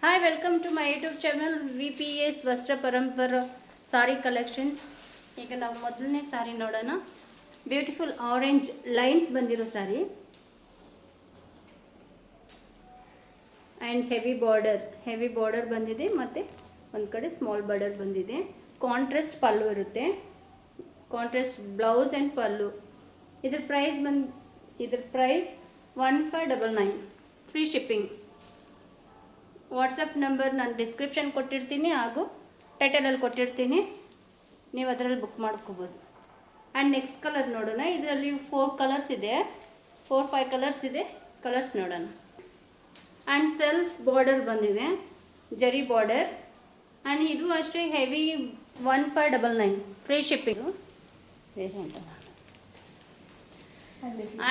Hi, welcome to my YouTube channel VPS ವಸ್ತ್ರ ಪರಂಪರ ಸಾರಿ collections. ಈಗ ನಾವು ಮೊದಲನೇ ಸಾರಿ ನೋಡೋಣ. ಬ್ಯೂಟಿಫುಲ್ ಆರೆಂಜ್ ಲೈನ್ಸ್ ಬಂದಿರೋ ಸಾರಿ ಆ್ಯಂಡ್ ಹೆವಿ ಬಾರ್ಡರ್ ಬಂದಿದೆ ಮತ್ತು ಒಂದು ಕಡೆ ಸ್ಮಾಲ್ ಬಾರ್ಡರ್ ಬಂದಿದೆ. ಕಾಂಟ್ರಾಸ್ಟ್ ಪಲ್ಲು ಇರುತ್ತೆ, ಕಾಂಟ್ರಾಸ್ಟ್ ಬ್ಲೌಸ್ ಆ್ಯಂಡ್ ಪಲ್ಲು. ಇದ್ರ price 1599, free shipping. WhatsApp number ನಾನು ಡಿಸ್ಕ್ರಿಪ್ಷನ್ ಕೊಟ್ಟಿರ್ತೀನಿ ಹಾಗೂ ಟೈಟಲಲ್ಲಿ ಕೊಟ್ಟಿರ್ತೀನಿ, ನೀವು ಅದರಲ್ಲಿ ಬುಕ್ ಮಾಡ್ಕೋಬೋದು. ಆ್ಯಂಡ್ ನೆಕ್ಸ್ಟ್ ಕಲರ್ ನೋಡೋಣ. ಇದರಲ್ಲಿ 4 ಕಲರ್ಸ್ ಇದೆ, 4-5 ಕಲರ್ಸ್ ಇದೆ. ಕಲರ್ಸ್ ನೋಡೋಣ. ಆ್ಯಂಡ್ ಸೆಲ್ಫ್ ಬಾರ್ಡರ್ ಬಂದಿದೆ, ಜರಿ ಬಾರ್ಡರ್. ಆ್ಯಂಡ್ ಇದು ಅಷ್ಟೇ ಹೆವಿ 1599, ಫ್ರೀ ಶಿಪ್ಪಿಂಗು.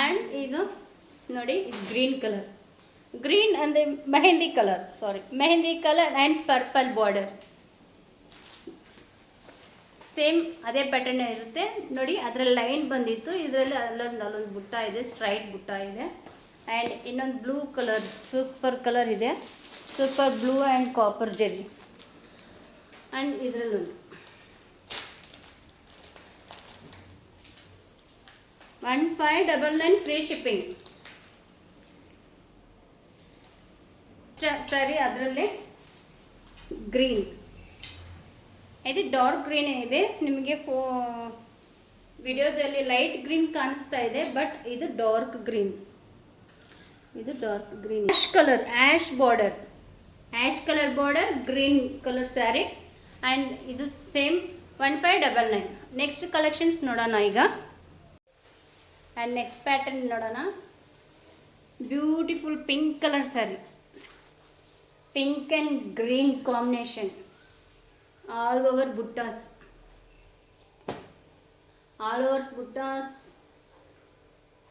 ಆ್ಯಂಡ್ ಇದು ನೋಡಿ, ಗ್ರೀನ್ ಅಂದರೆ mehndi colour and purple border. Same ಅದೇ ಪ್ಯಾಟರ್ನ್ ಇರುತ್ತೆ ನೋಡಿ. ಅದರಲ್ಲಿ ಲೈನ್ ಬಂದಿತ್ತು, ಇದರಲ್ಲಿ ಅಲ್ಲೊಂದು ಬುಟ್ಟ ಇದೆ, ಸ್ಟ್ರೈಟ್ ಬುಟ್ಟ ಇದೆ. ಆ್ಯಂಡ್ ಇನ್ನೊಂದು ಬ್ಲೂ ಕಲರ್, ಸೂಪರ್ ಕಲರ್ ಇದೆ, super blue and copper jelly. And ಇದರಲ್ಲೊಂದು 1599, ಫ್ರೀ ಶಿಪ್ಪಿಂಗ್. ಸರಿ, ಅದರಲ್ಲಿ ಗ್ರೀನ್ ಇದು ಡಾರ್ಕ್ ಗ್ರೀನ್ ಇದೆ. ನಿಮಗೆ ವಿಡಿಯೋದಲ್ಲಿ ಲೈಟ್ ಗ್ರೀನ್ ಕಾಣಿಸ್ತಾ ಇದೆ, ಬಟ್ ಇದು dark green. Ash colour border, green colour sari. And ಇದು ಸೇಮ್ 1599. ನೆಕ್ಸ್ಟ್ ಕಲೆಕ್ಷನ್ಸ್ ನೋಡೋಣ ಈಗ. ಆ್ಯಂಡ್ ನೆಕ್ಸ್ಟ್ ಪ್ಯಾಟರ್ನ್ ನೋಡೋಣ. Beautiful pink colour sari, pink and green combination. All over buttas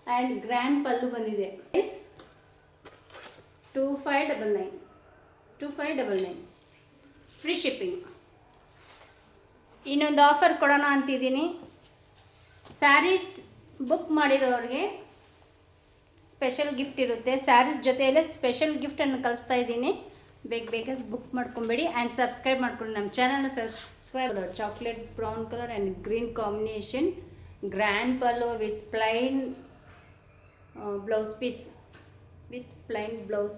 and grand pallu ಬಂದಿದೆ. 2599, ಫ್ರೀ ಶಿಪ್ಪಿಂಗ್. ಇನ್ನೊಂದು ಆಫರ್ ಕೊಡೋಣ ಅಂತಿದ್ದೀನಿ. ಸ್ಯಾರೀಸ್ ಬುಕ್ ಮಾಡಿರೋರಿಗೆ ಸ್ಪೆಷಲ್ ಗಿಫ್ಟ್ ಇರುತ್ತೆ. ಸ್ಯಾರೀಸ್ ಜೊತೆಯಲ್ಲೇ ಸ್ಪೆಷಲ್ ಗಿಫ್ಟನ್ನು ಕಳಿಸ್ತಾ ಇದ್ದೀನಿ. ಬೇಗ ಬುಕ್ ಮಾಡ್ಕೊಬೇಡಿ. ಆ್ಯಂಡ್ ಸಬ್ಸ್ಕ್ರೈಬ್ ಮಾಡ್ಕೊಳ್ಳಿ ನಮ್ಮ ಚಾನಲ್ನ. Subscribe. Chocolate brown colour and green combination, grand pallu with plain blouse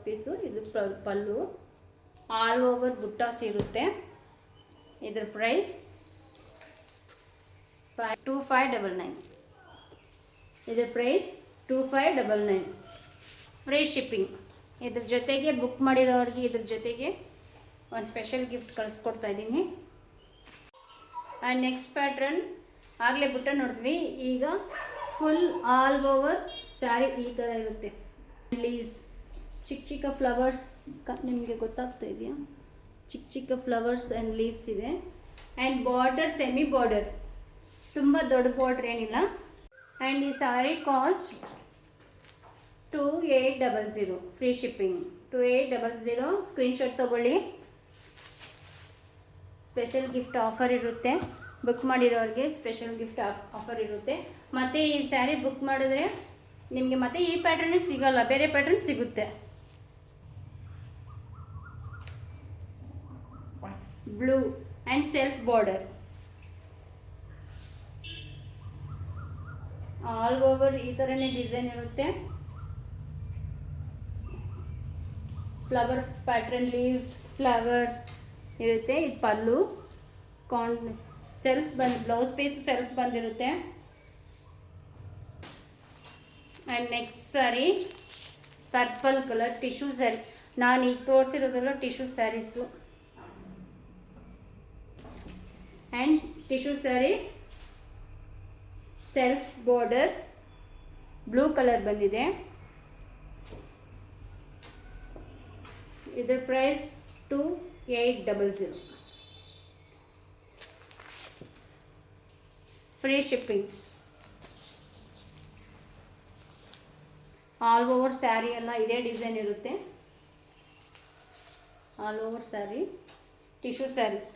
piece. ಇದು ಪಲ್ಲು. ಆಲ್ ಓವರ್ ಬುಟ್ಟಾಸ್ ಇರುತ್ತೆ. ಇದ್ರ ಪ್ರೈಸ್ 2599. ಇದ್ರ ಪ್ರೈಸ್ 2599, ಫ್ರೀ ಶಿಪ್ಪಿಂಗ್. ಇದ್ರ ಜೊತೆಗೆ ಬುಕ್ ಮಾಡಿರೋರಿಗೆ ಇದ್ರ ಜೊತೆಗೆ ಒಂದು ಸ್ಪೆಷಲ್ ಗಿಫ್ಟ್ ಕಳಿಸ್ಕೊಡ್ತಾ ಇದ್ದೀನಿ. ಆ್ಯಂಡ್ ನೆಕ್ಸ್ಟ್ ಪ್ಯಾಟ್ರನ್ ಆಗಲೇ ಬುಟ್ಟ ನೋಡಿದ್ವಿ, ಈಗ ಫುಲ್ ಆಲ್ ಓವರ್ ಸ್ಯಾರಿ ಈ ಥರ ಇರುತ್ತೆ. ಲೀವ್ಸ್, ಚಿಕ್ಕ ಫ್ಲವರ್ಸ್, ನಿಮಗೆ ಗೊತ್ತಾಗ್ತಾ ಇದೆಯಾ? ಚಿಕ್ಕ ಫ್ಲವರ್ಸ್ ಆ್ಯಂಡ್ ಲೀವ್ಸ್ ಇದೆ. ಆ್ಯಂಡ್ ಬಾರ್ಡರ್ ಸೆಮಿ ಬಾರ್ಡರ್, ತುಂಬ ದೊಡ್ಡ ಬಾರ್ಡರ್ ಏನಿಲ್ಲ. ಆ್ಯಂಡ್ ಈ sari cost 2800, free shipping. 2800, screenshot ತೊಗೊಳ್ಳಿ. ಸ್ಪೆಷಲ್ ಗಿಫ್ಟ್ ಆಫರ್ ಇರುತ್ತೆ, ಬುಕ್ ಮಾಡಿರೋರಿಗೆ ಸ್ಪೆಷಲ್ ಗಿಫ್ಟ್ ಆಫರ್ ಇರುತ್ತೆ. ಮತ್ತು ಈ ಸ್ಯಾರಿ ಬುಕ್ ಮಾಡಿದ್ರೆ ನಿಮಗೆ ಮತ್ತೆ ಈ ಪ್ಯಾಟರ್ನೇ ಸಿಗೋಲ್ಲ, ಬೇರೆ ಪ್ಯಾಟರ್ನ್ ಸಿಗುತ್ತೆ. Blue and self border, all over ಈ ಥರನೇ ಡಿಸೈನ್ ಇರುತ್ತೆ. ಫ್ಲವರ್ ಪ್ಯಾಟ್ರನ್, ಲೀವ್ಸ್, ಫ್ಲವರ್ ಇರುತ್ತೆ. ಇದು ಪಲ್ಲು. ಬ್ಲೌಸ್ ಪೀಸ್ ಸೆಲ್ಫ್ ಬಂದಿರುತ್ತೆ. And next sari purple colour tissue sari. ನಾನು ಈಗ ತೋರಿಸಿರೋದೆಲ್ಲ tissue saris. And tissue sari, self border, blue colour ಬಂದಿದೆ. ಇದರ price 2800, free shipping. All over sari ಎಲ್ಲ ಇದೇ ಡಿಸೈನ್ ಇರುತ್ತೆ. All over sari tissue saris.